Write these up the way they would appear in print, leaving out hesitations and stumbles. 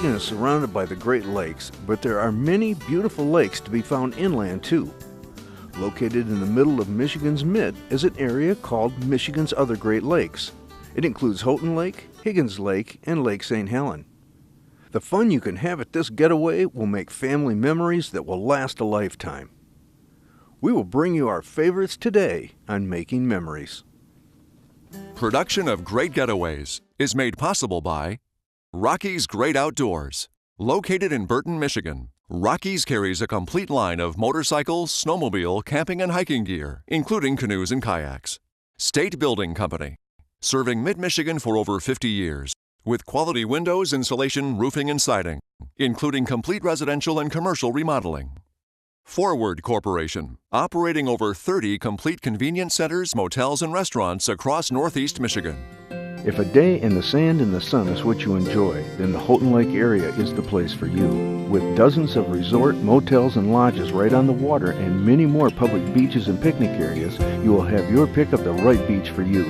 Michigan is surrounded by the Great Lakes, but there are many beautiful lakes to be found inland too. Located in the middle of Michigan's Mid is an area called Michigan's Other Great Lakes. It includes Houghton Lake, Higgins Lake, and Lake St. Helen. The fun you can have at this getaway will make family memories that will last a lifetime. We will bring you our favorites today on Making Memories. Production of Great Getaways is made possible by Rocky's Great Outdoors. Located in Burton, Michigan, Rocky's carries a complete line of motorcycles, snowmobile, camping, and hiking gear, including canoes and kayaks. State Building Company, serving Mid-Michigan for over 50 years, with quality windows, insulation, roofing, and siding, including complete residential and commercial remodeling. Forward Corporation, operating over 30 complete convenience centers, motels, and restaurants across Northeast Michigan. If a day in the sand and the sun is what you enjoy, then the Houghton Lake area is the place for you. With dozens of resort, motels, and lodges right on the water and many more public beaches and picnic areas, you will have your pick of the right beach for you.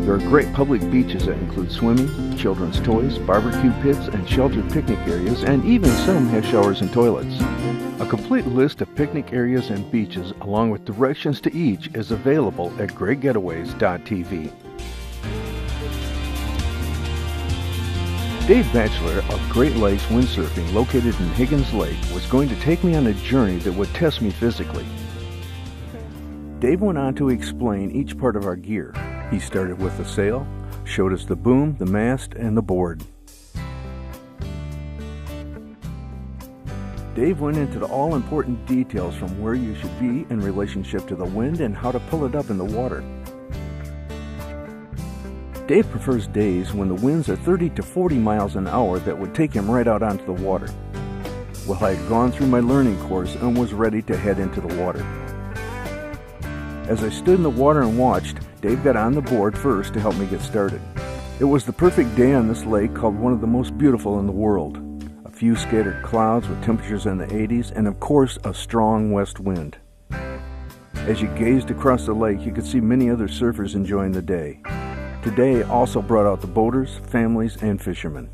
There are great public beaches that include swimming, children's toys, barbecue pits, and sheltered picnic areas, and even some have showers and toilets. A complete list of picnic areas and beaches, along with directions to each, is available at greatgetaways.tv. Dave Batchelor of Great Lakes Windsurfing, located in Higgins Lake, was going to take me on a journey that would test me physically. Dave went on to explain each part of our gear. He started with the sail, showed us the boom, the mast, and the board. Dave went into the all-important details from where you should be in relationship to the wind and how to pull it up in the water. Dave prefers days when the winds are 30 to 40 miles an hour that would take him right out onto the water. Well, I had gone through my learning course and was ready to head into the water. As I stood in the water and watched, Dave got on the board first to help me get started. It was the perfect day on this lake, called one of the most beautiful in the world. A few scattered clouds with temperatures in the 80s, and of course a strong west wind. As you gazed across the lake, you could see many other surfers enjoying the day. Today also brought out the boaters, families, and fishermen.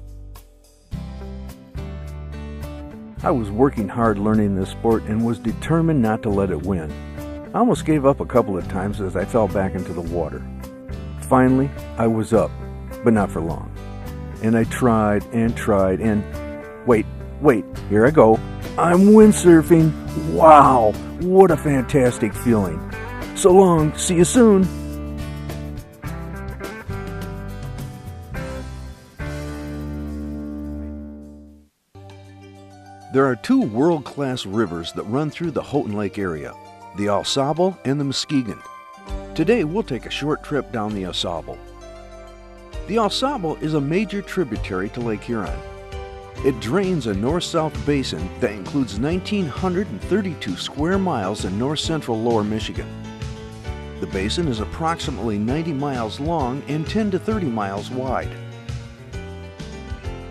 I was working hard learning this sport and was determined not to let it win. I almost gave up a couple of times as I fell back into the water. Finally, I was up, but not for long. And I tried and wait, here I go. I'm windsurfing. Wow, what a fantastic feeling. So long, see you soon. There are two world-class rivers that run through the Houghton Lake area, the Au Sable and the Muskegon. Today we'll take a short trip down the Au Sable. The Au Sable is a major tributary to Lake Huron. It drains a north-south basin that includes 1,932 square miles in north-central lower Michigan. The basin is approximately 90 miles long and 10 to 30 miles wide.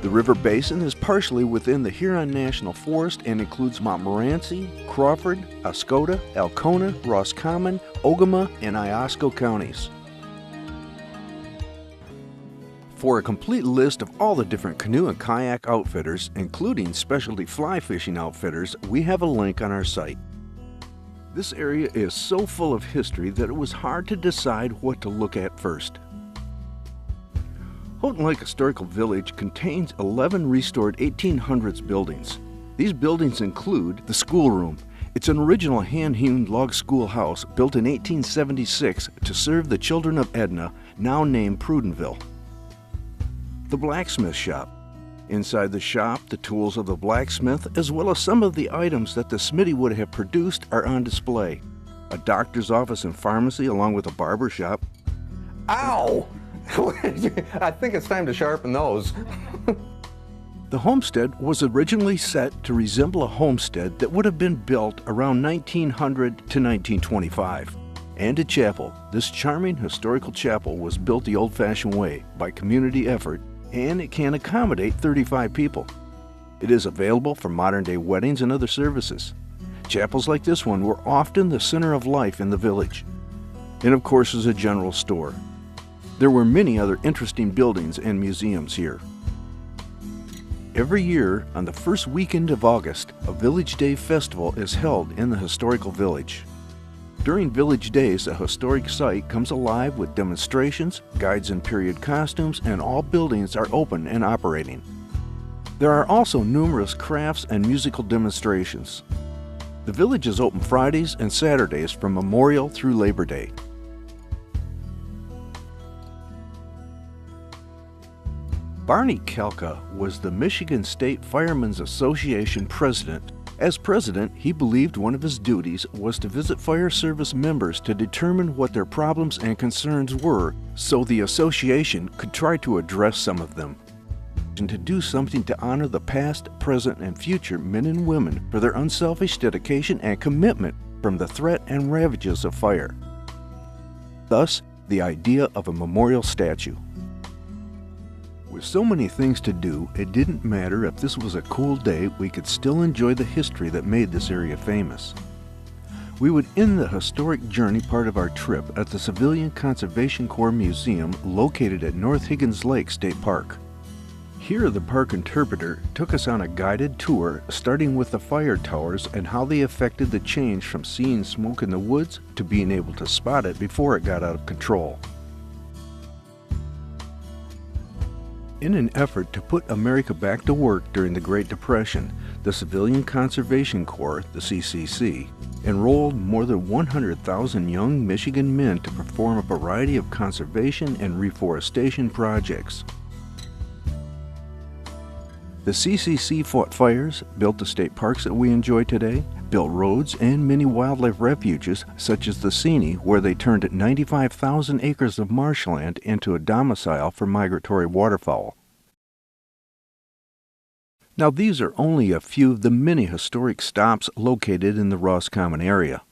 The river basin is partially within the Huron National Forest and includes Montmorency, Crawford, Oscoda, Alcona, Roscommon, Ogama, and Iosco counties. For a complete list of all the different canoe and kayak outfitters, including specialty fly fishing outfitters, we have a link on our site. This area is so full of history that it was hard to decide what to look at first. Houghton Lake Historical Village contains 11 restored 1800s buildings. These buildings include the schoolroom. It's an original hand-hewn log schoolhouse built in 1876 to serve the children of Edna, now named Prudenville. The blacksmith shop. Inside the shop, the tools of the blacksmith, as well as some of the items that the smithy would have produced, are on display. A doctor's office and pharmacy, along with a barber shop. Ow! I think it's time to sharpen those. The homestead was originally set to resemble a homestead that would have been built around 1900 to 1925. And a chapel. This charming historical chapel was built the old-fashioned way, by community effort, and it can accommodate 35 people. It is available for modern-day weddings and other services. Chapels like this one were often the center of life in the village. And of course, there's a general store. There were many other interesting buildings and museums here. Every year, on the first weekend of August, a Village Day festival is held in the historical village. During Village Days, the historic site comes alive with demonstrations, guides in period costumes, and all buildings are open and operating. There are also numerous crafts and musical demonstrations. The village is open Fridays and Saturdays from Memorial through Labor Day. Barney Kalka was the Michigan State Firemen's Association president. As president, he believed one of his duties was to visit fire service members to determine what their problems and concerns were, so the association could try to address some of them, and to do something to honor the past, present, and future men and women for their unselfish dedication and commitment from the threat and ravages of fire. Thus, the idea of a memorial statue. With so many things to do, it didn't matter if this was a cool day, we could still enjoy the history that made this area famous. We would end the historic journey part of our trip at the Civilian Conservation Corps Museum located at North Higgins Lake State Park. Here the park interpreter took us on a guided tour, starting with the fire towers and how they affected the change from seeing smoke in the woods to being able to spot it before it got out of control. In an effort to put America back to work during the Great Depression, the Civilian Conservation Corps, the CCC, enrolled more than 100,000 young Michigan men to perform a variety of conservation and reforestation projects. The CCC fought fires, built the state parks that we enjoy today, built roads and many wildlife refuges such as the Seney, where they turned 95,000 acres of marshland into a domicile for migratory waterfowl. Now these are only a few of the many historic stops located in the Roscommon area.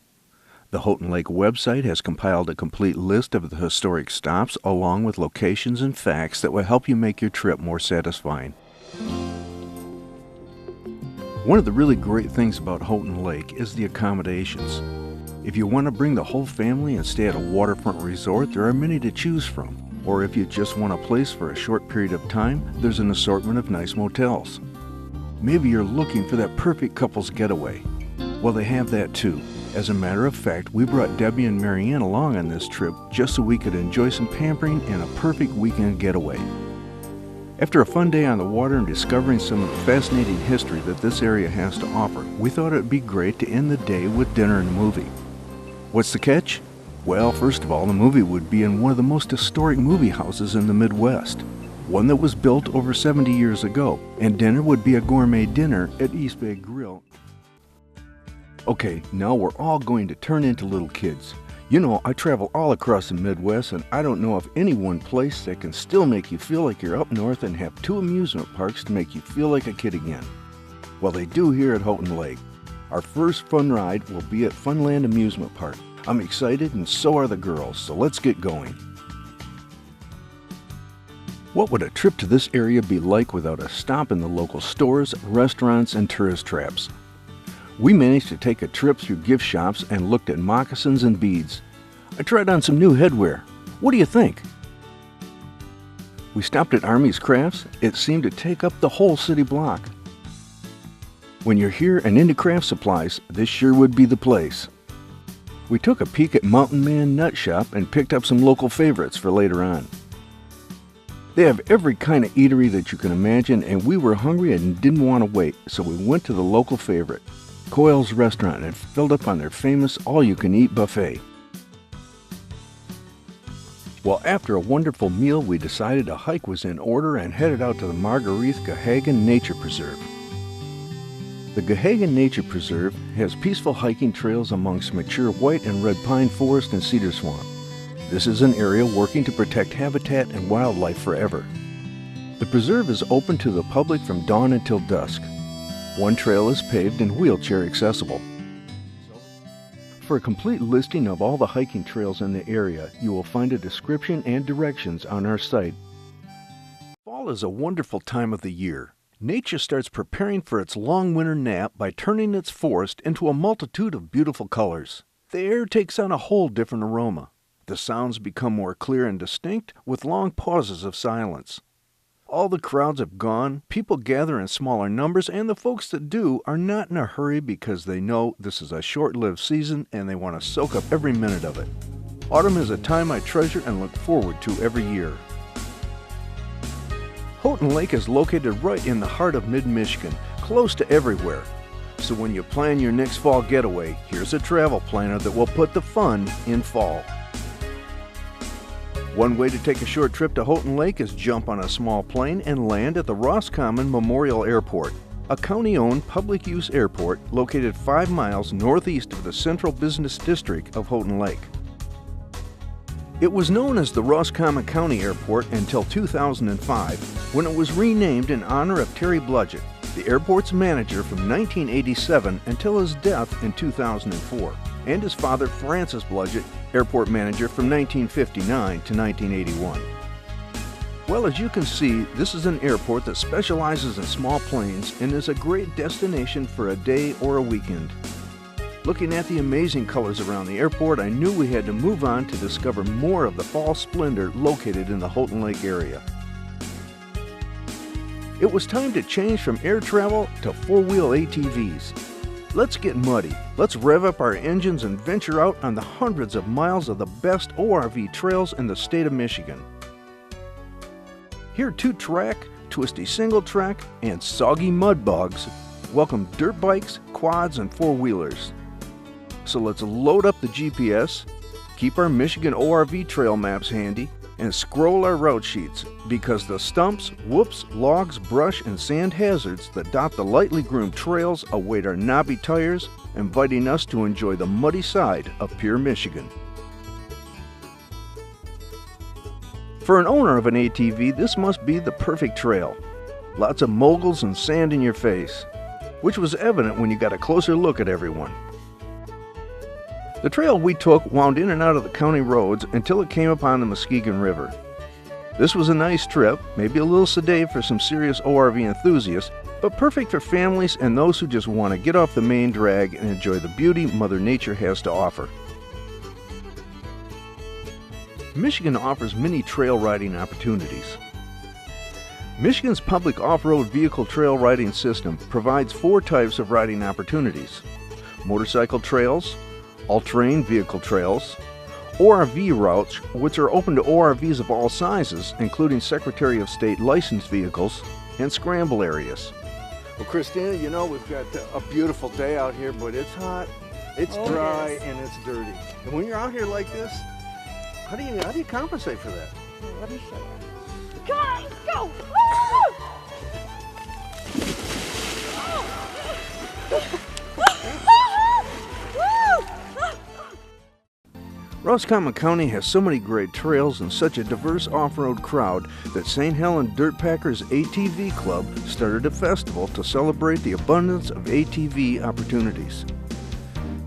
The Houghton Lake website has compiled a complete list of the historic stops along with locations and facts that will help you make your trip more satisfying. One of the really great things about Houghton Lake is the accommodations. If you want to bring the whole family and stay at a waterfront resort, there are many to choose from. Or if you just want a place for a short period of time, there's an assortment of nice motels. Maybe you're looking for that perfect couple's getaway. Well, they have that too. As a matter of fact, we brought Debbie and Marianne along on this trip just so we could enjoy some pampering and a perfect weekend getaway. After a fun day on the water and discovering some of the fascinating history that this area has to offer, we thought it would be great to end the day with dinner and a movie. What's the catch? Well, first of all, the movie would be in one of the most historic movie houses in the Midwest, one that was built over 70 years ago, and dinner would be a gourmet dinner at East Bay Grill. Okay, now we're all going to turn into little kids. You know, I travel all across the Midwest, and I don't know of any one place that can still make you feel like you're up north and have two amusement parks to make you feel like a kid again. Well, they do here at Houghton Lake. Our first fun ride will be at Funland Amusement Park. I'm excited, and so are the girls, so let's get going. What would a trip to this area be like without a stop in the local stores, restaurants, and tourist traps? We managed to take a trip through gift shops and looked at moccasins and beads. I tried on some new headwear. What do you think? We stopped at Army's Crafts. It seemed to take up the whole city block. When you're here and into craft supplies, this sure would be the place. We took a peek at Mountain Man Nut Shop and picked up some local favorites for later on. They have every kind of eatery that you can imagine, and we were hungry and didn't want to wait, so we went to the local favorite, Coyle's Restaurant, and filled up on their famous all-you-can-eat buffet. Well, after a wonderful meal, we decided a hike was in order and headed out to the Marguerite-Gahagan Nature Preserve. The Gahagan Nature Preserve has peaceful hiking trails amongst mature white and red pine forest and cedar swamp. This is an area working to protect habitat and wildlife forever. The preserve is open to the public from dawn until dusk. One trail is paved and wheelchair accessible. For a complete listing of all the hiking trails in the area, you will find a description and directions on our site. Fall is a wonderful time of the year. Nature starts preparing for its long winter nap by turning its forest into a multitude of beautiful colors. The air takes on a whole different aroma. The The sounds become more clear and distinct with long pauses of silence. All the crowds have gone, people gather in smaller numbers, and the folks that do are not in a hurry because they know this is a short-lived season and they want to soak up every minute of it. Autumn is a time I treasure and look forward to every year. Houghton Lake is located right in the heart of mid-Michigan, close to everywhere. So when you plan your next fall getaway, here's a travel planner that will put the fun in fall. One way to take a short trip to Houghton Lake is jump on a small plane and land at the Roscommon Memorial Airport, a county-owned public-use airport located 5 miles northeast of the central business district of Houghton Lake. It was known as the Roscommon County Airport until 2005, when it was renamed in honor of Terry Bludgett, the airport's manager from 1987 until his death in 2004, and his father Francis Bludgett, airport manager from 1959 to 1981. Well, as you can see, this is an airport that specializes in small planes and is a great destination for a day or a weekend. Looking at the amazing colors around the airport, I knew we had to move on to discover more of the fall splendor located in the Houghton Lake area. It was time to change from air travel to four-wheel ATVs. Let's get muddy. Let's rev up our engines and venture out on the hundreds of miles of the best ORV trails in the state of Michigan. Here, two-track, twisty single-track, and soggy mud bogs welcome dirt bikes, quads, and four-wheelers. So let's load up the GPS, keep our Michigan ORV trail maps handy, and scroll our route sheets, because the stumps, whoops, logs, brush, and sand hazards that dot the lightly groomed trails await our knobby tires, inviting us to enjoy the muddy side of pure Michigan. For an owner of an ATV, this must be the perfect trail. Lots of moguls and sand in your face, which was evident when you got a closer look at everyone. The trail we took wound in and out of the county roads until it came upon the Muskegon River. This was a nice trip, maybe a little sedate for some serious ORV enthusiasts, but perfect for families and those who just want to get off the main drag and enjoy the beauty Mother Nature has to offer. Michigan offers many trail riding opportunities. Michigan's public off-road vehicle trail riding system provides 4 types of riding opportunities: motorcycle trails, all-terrain vehicle trails, ORV routes, which are open to ORVs of all sizes, including Secretary of State licensed vehicles, and scramble areas. Well, Christina, you know we've got a beautiful day out here, but it's hot, it's dry, and it's dirty. And when you're out here like this, how do you compensate for that? What do you say? Come on, let's go! Roscommon County has so many great trails and such a diverse off-road crowd that St. Helen Dirt Packers ATV Club started a festival to celebrate the abundance of ATV opportunities.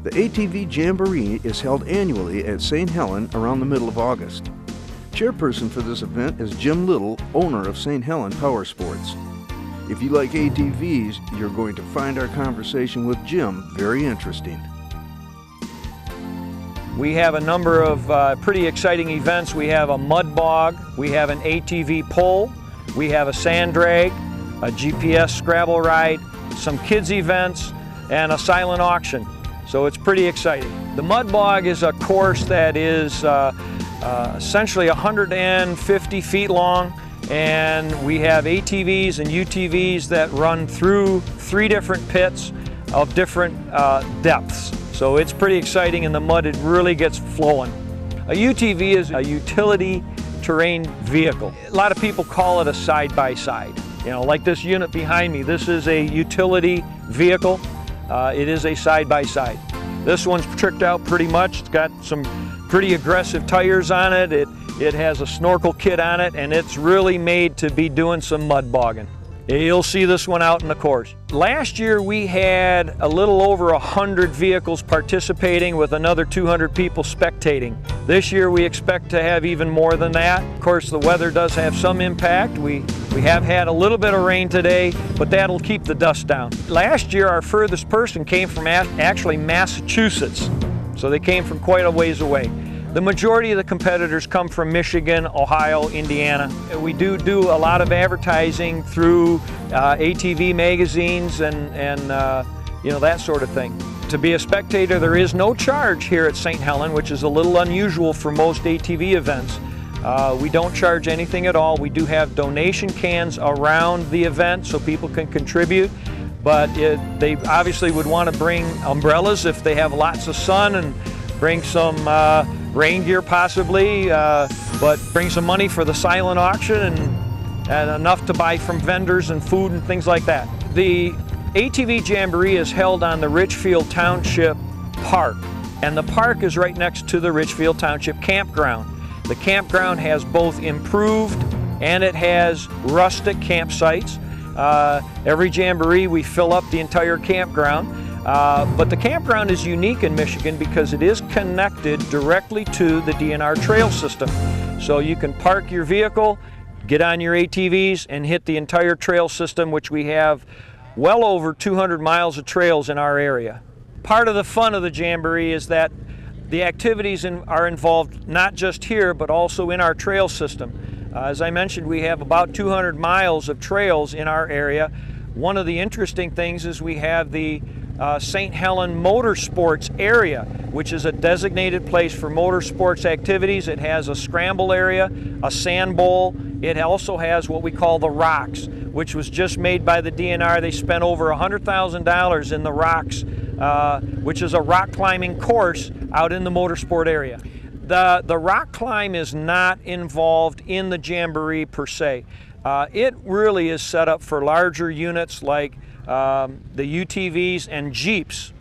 The ATV Jamboree is held annually at St. Helen around the middle of August. Chairperson for this event is Jim Little, owner of St. Helen Power Sports. If you like ATVs, you're going to find our conversation with Jim very interesting. We have a number of pretty exciting events. We have a mud bog, we have an ATV pull, we have a sand drag, a GPS Scrabble ride, some kids events, and a silent auction. So it's pretty exciting. The mud bog is a course that is essentially 150 feet long, and we have ATVs and UTVs that run through 3 different pits of different depths. So it's pretty exciting, and the mud, it really gets flowing. A UTV is a utility terrain vehicle. A lot of people call it a side-by-side. You know, like this unit behind me, this is a utility vehicle. It is a side-by-side. This one's tricked out pretty much. It's got some pretty aggressive tires on it. It has a snorkel kit on it, and it's really made to be doing some mud bogging. You'll see this one out in the course. Last year we had a little over 100 vehicles participating with another 200 people spectating. This year we expect to have even more than that. Of course, the weather does have some impact. We have had a little bit of rain today, but that'll keep the dust down. Last year our furthest person came from actually Massachusetts, so they came from quite a ways away. The majority of the competitors come from Michigan, Ohio, Indiana. We do a lot of advertising through ATV magazines and you know, that sort of thing. To be a spectator, there is no charge here at St. Helen, which is a little unusual for most ATV events. We don't charge anything at all. We do have donation cans around the event so people can contribute, but they obviously would want to bring umbrellas if they have lots of sun, and bring some rain gear possibly, but bring some money for the silent auction and enough to buy from vendors and food and things like that. The ATV Jamboree is held on the Richfield Township Park, and the park is right next to the Richfield Township Campground. The campground has both improved and it has rustic campsites. Every Jamboree we fill up the entire campground, but the campground is unique in Michigan because it is connected directly to the DNR trail system. So you can park your vehicle, get on your ATVs and hit the entire trail system, which we have well over 200 miles of trails in our area. Part of the fun of the Jamboree is that the activities are involved not just here, but also in our trail system. As I mentioned, we have about 200 miles of trails in our area. One of the interesting things is we have the St. Helen Motorsports area, which is a designated place for motorsports activities. It has a scramble area, a sand bowl. It also has what we call the Rocks, which was just made by the DNR. They spent over $100,000 in the Rocks, which is a rock climbing course out in the motorsport area. The rock climb is not involved in the Jamboree per se. It really is set up for larger units like the UTVs and Jeeps.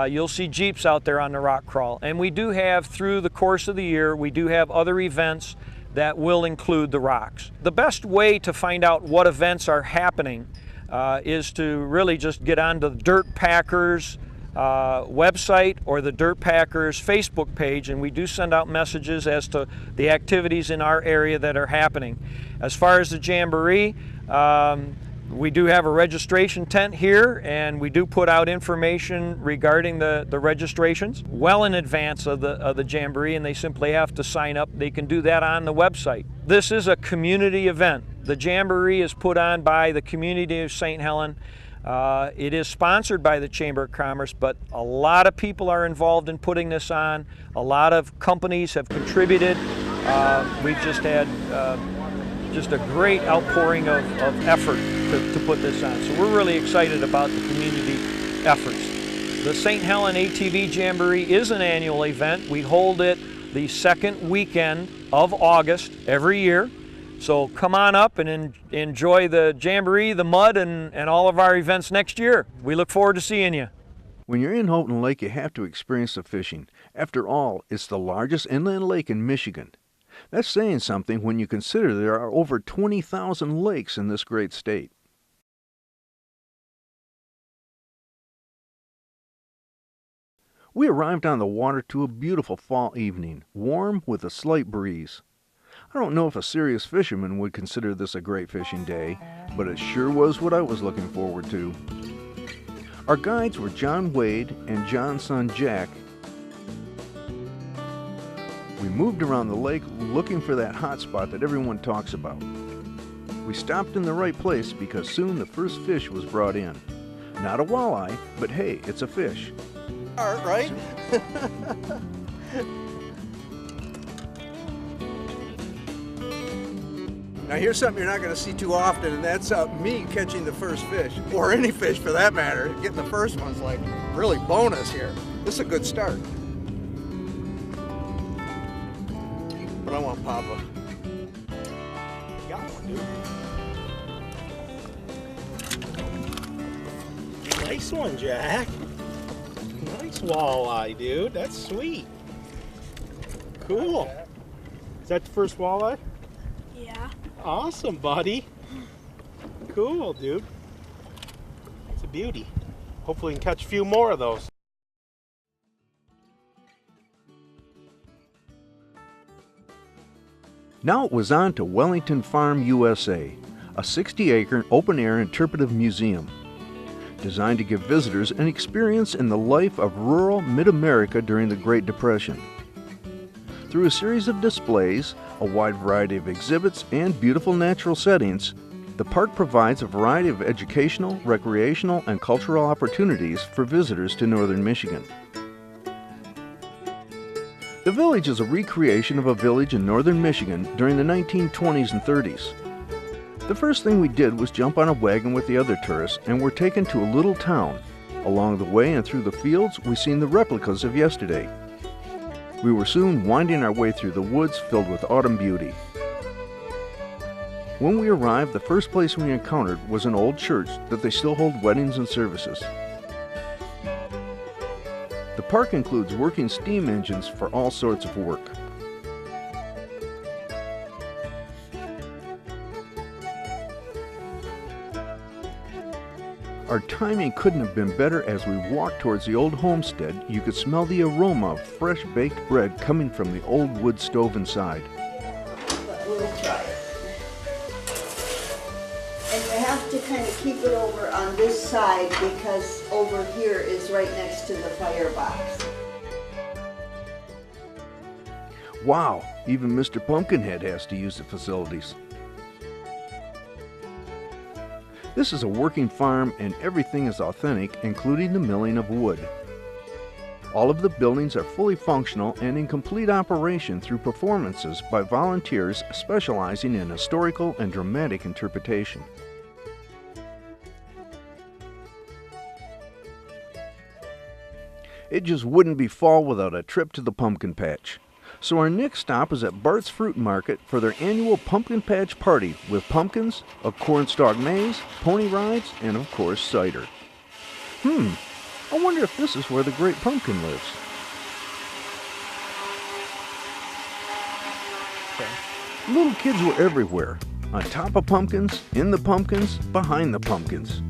You'll see Jeeps out there on the rock crawl. And we do have, through the course of the year, we do have other events that will include the rocks. The best way to find out what events are happening is to really just get onto the Dirt Packers website or the Dirt Packers Facebook page, and we do send out messages as to the activities in our area that are happening. As far as the Jamboree, we do have a registration tent here, and we do put out information regarding the registrations well in advance of the Jamboree, and they simply have to sign up. They can do that on the website. This is a community event. The Jamboree is put on by the community of St. Helen. It is sponsored by the Chamber of Commerce, but a lot of people are involved in putting this on. A lot of companies have contributed. We've just had just a great outpouring of effort to put this on. So we're really excited about the community efforts. The St. Helen ATV Jamboree is an annual event. We hold it the second weekend of August every year. So come on up and enjoy the Jamboree, the mud, and all of our events next year. We look forward to seeing you. When you're in Houghton Lake, you have to experience the fishing. After all, it's the largest inland lake in Michigan. That's saying something when you consider there are over 20,000 lakes in this great state. We arrived on the water to a beautiful fall evening, warm with a slight breeze. I don't know if a serious fisherman would consider this a great fishing day, but it sure was what I was looking forward to. Our guides were John Wade and John's son Jack. We moved around the lake looking for that hot spot that everyone talks about. We stopped in the right place because soon the first fish was brought in. Not a walleye, but hey, it's a fish. Right? Now here's something you're not going to see too often, and that's me catching the first fish, or any fish for that matter. Getting the first one's like really bonus here. This is a good start. But I want Papa. Got one, dude. Nice one, Jack. Nice walleye, dude. That's sweet. Cool. Is that the first walleye? Yeah. Awesome, buddy. Cool, dude. It's a beauty. Hopefully we can catch a few more of those. Now it was on to Wellington Farm, USA, a 60-acre open-air interpretive museum designed to give visitors an experience in the life of rural mid-America during the Great Depression. Through a series of displays, a wide variety of exhibits, and beautiful natural settings, the park provides a variety of educational, recreational, and cultural opportunities for visitors to northern Michigan. The village is a recreation of a village in northern Michigan during the 1920s and 30s. The first thing we did was jump on a wagon with the other tourists and were taken to a little town. Along the way and through the fields, we seen the replicas of yesterday. We were soon winding our way through the woods filled with autumn beauty. When we arrived, the first place we encountered was an old church that they still hold weddings and services. The park includes working steam engines for all sorts of work. Our timing couldn't have been better. As we walked towards the old homestead, you could smell the aroma of fresh baked bread coming from the old wood stove inside. But we'll try it. And you have to kind of keep it over on this side because over here is right next to the firebox. Wow, even Mr. Pumpkinhead has to use the facilities. This is a working farm and everything is authentic, including the milling of wood. All of the buildings are fully functional and in complete operation through performances by volunteers specializing in historical and dramatic interpretation. It just wouldn't be fall without a trip to the pumpkin patch. So our next stop is at Bart's Fruit Market for their annual Pumpkin Patch Party with pumpkins, a cornstalk maze, pony rides, and of course cider. I wonder if this is where the Great Pumpkin lives. Little kids were everywhere, on top of pumpkins, in the pumpkins, behind the pumpkins.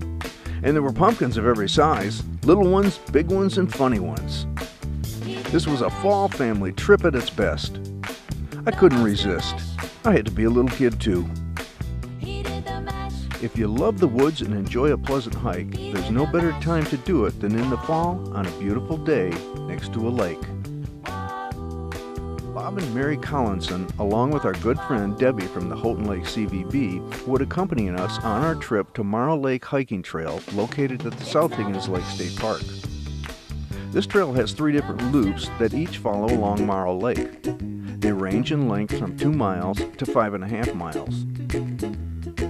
And there were pumpkins of every size, little ones, big ones, and funny ones. This was a fall family trip at its best. I couldn't resist. I had to be a little kid too. If you love the woods and enjoy a pleasant hike, there's no better time to do it than in the fall on a beautiful day next to a lake. Bob and Mary Collinson, along with our good friend Debbie from the Houghton Lake CVB, would accompany us on our trip to Marl Lake Hiking Trail located at the South Higgins Lake State Park. This trail has 3 different loops that each follow along Marl Lake. They range in length from 2 miles to 5.5 miles.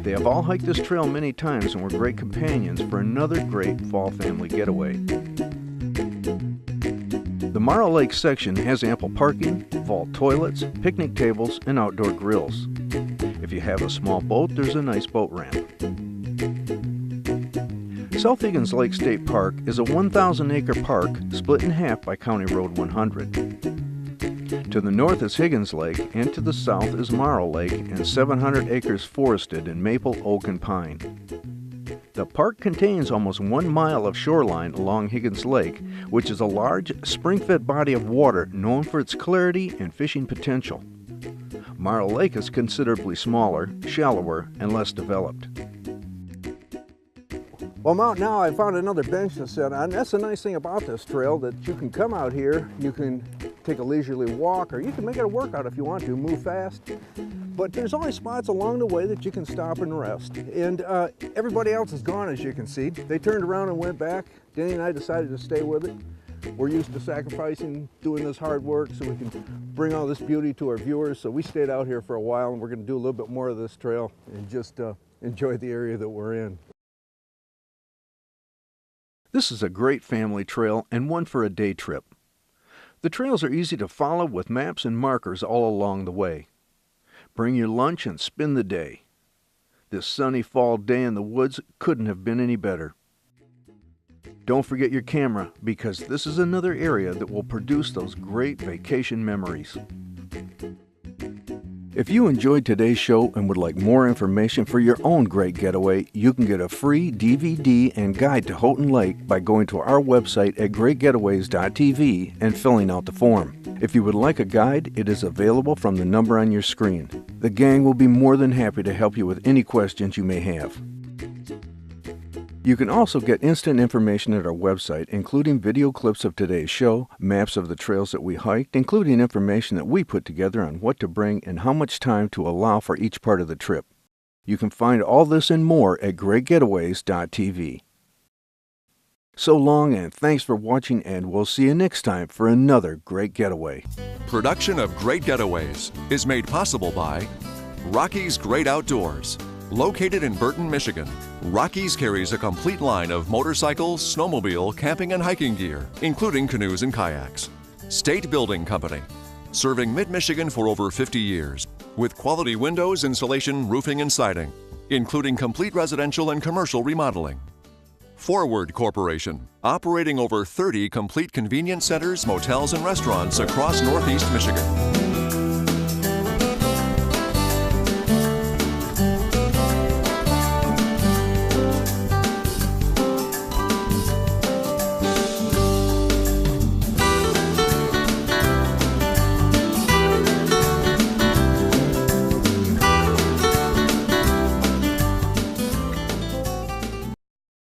They have all hiked this trail many times and were great companions for another great fall family getaway. The Marl Lake section has ample parking, vault toilets, picnic tables, and outdoor grills. If you have a small boat, there's a nice boat ramp. South Higgins Lake State Park is a 1,000-acre park split in half by County Road 100. To the north is Higgins Lake, and to the south is Marl Lake and 700 acres forested in maple, oak, and pine. The park contains almost 1 mile of shoreline along Higgins Lake, which is a large, spring-fed body of water known for its clarity and fishing potential. Marl Lake is considerably smaller, shallower, and less developed. Well, I'm out now. I found another bench to sit on. That's the nice thing about this trail, that you can come out here, you can take a leisurely walk, or you can make it a workout if you want to, move fast. But there's always spots along the way that you can stop and rest. And everybody else is gone, as you can see. They turned around and went back. Danny and I decided to stay with it. We're used to sacrificing, doing this hard work so we can bring all this beauty to our viewers. So we stayed out here for a while, and we're going to do a little bit more of this trail and just enjoy the area that we're in. This is a great family trail and one for a day trip. The trails are easy to follow with maps and markers all along the way. Bring your lunch and spend the day. This sunny fall day in the woods couldn't have been any better. Don't forget your camera, because this is another area that will produce those great vacation memories. If you enjoyed today's show and would like more information for your own great getaway, you can get a free DVD and guide to Houghton Lake by going to our website at greatgetaways.tv and filling out the form. If you would like a guide, it is available from the number on your screen. The gang will be more than happy to help you with any questions you may have. You can also get instant information at our website, including video clips of today's show, maps of the trails that we hiked, including information that we put together on what to bring and how much time to allow for each part of the trip. You can find all this and more at greatgetaways.tv. So long and thanks for watching, and we'll see you next time for another Great Getaway. Production of Great Getaways is made possible by Rocky's Great Outdoors. Located in Burton, Michigan, Rocky's carries a complete line of motorcycles, snowmobile, camping, and hiking gear, including canoes and kayaks. State Building Company, serving Mid-Michigan for over 50 years, with quality windows, insulation, roofing, and siding, including complete residential and commercial remodeling. Forward Corporation, operating over 30 complete convenience centers, motels, and restaurants across Northeast Michigan.